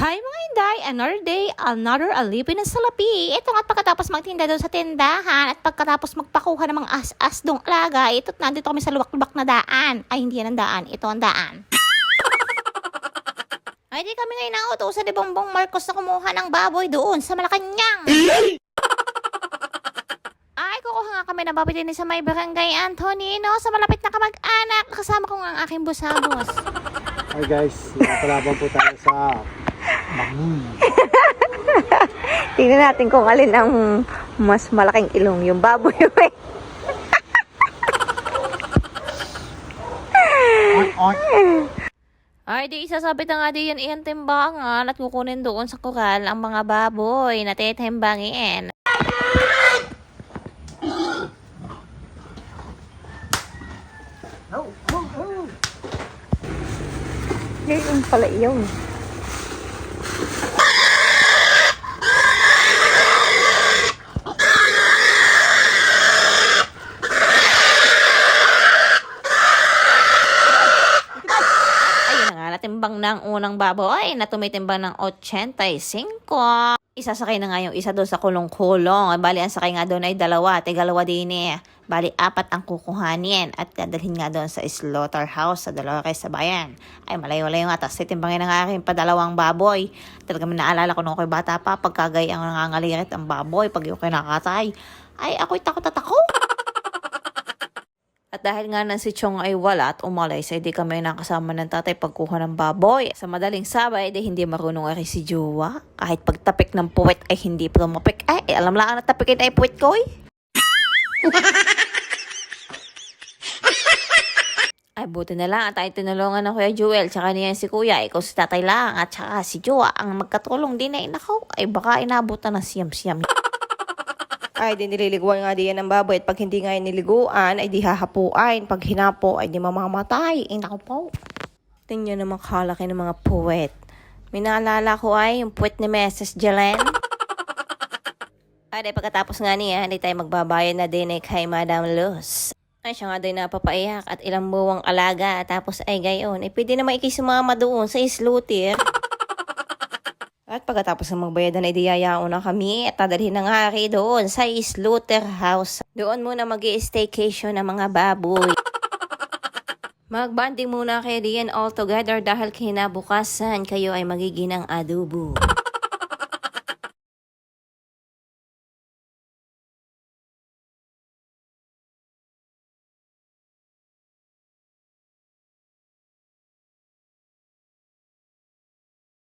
Hi mga Inday, another day, another alipin ng salapi. Ito nga't pagkatapos magtinda doon sa tindahan at pagkatapos magpakuha ng mga as-as dong alaga, ito't nandito kami sa luwak-luwak na daan. Ay, hindi yan ang daan, ito ang daan. Ay, di kami ngayon nautusan ni Bongbong Marcos na kumuha ng baboy doon sa Malacanang. Ay, kukuha nga kami ng baboy din sa may barangay Antonino sa malapit na kamag-anak. Kasama ko nga ang aking busabos. Hi guys, nakapalaban po tayo sa Bangun. Tingnan natin kung alin ang mas malaking ilong, yung baboy. Ay, di isasabit na nga di yan iyang timbangan at kukunin doon sa koral ang mga baboy na titimbangin. Yung pala yun. Natimbang ng unang baboy na tumitimbang ng 85. Isasakay na nga yung isa doon sa kulong-kulong. Bali, ang sakay nga doon ay dalawa. Tigalawa din eh. Bali, 4 ang kukuhanin. At dadalhin nga doon sa slaughterhouse sa dalawa kay sabayan. Ay, malayo-layo nga. Tapos titimbangin na nga aking padalawang baboy. Talagang naalala ko nung ako'y bata pa. Pagkagay ang nangangalirit ang baboy. Pag yung kinakatay. Ay, ako'y takot at ako. At dahil nga na si Chong ay wala at umalis, ay di kami nakasama ng tatay pagkuha ng baboy. Sa madaling sabay, di hindi marunong ari si Jowa. Kahit pagtapik ng puwet ay hindi pumapik. Ay, alam lang na tapikin ay puwet ko eh. Ay, buti na lang at ay tinulungan ng Kuya Jewel. Tsaka niya si Kuya, ikaw si tatay lang. At tsaka si Jowa, ang magkatulong din ay nakaw. Ay, baka inabutan na siyam-siyam. Ay, di nililiguan nga diyan ng baboy. At pag hindi nga niliguan, ay di hahapuan. Pag hinapo, ay di mamamatay. Ay, naku po. Tingnan naman kalaki ng mga puwet. May naalala ko ay yung puwet ni Mrs. Jelen. Ay, di pagkatapos nga niya, hindi tayo magbabayad na din kay Madam Luz. Ay, siya nga din napapaiyak at ilang buwang alaga. Tapos ay gayon, ay pwede naman ikisumama doon sa slaughter. At pagkatapos ng magbayadan ay diyayao na kami at dadalhin na nga doon sa slaughterhouse. Doon muna mag-i-staycation ang mga baboy. Magbanding muna kayo diyan all together dahil kinabukasan kayo ay magiging ang adobo.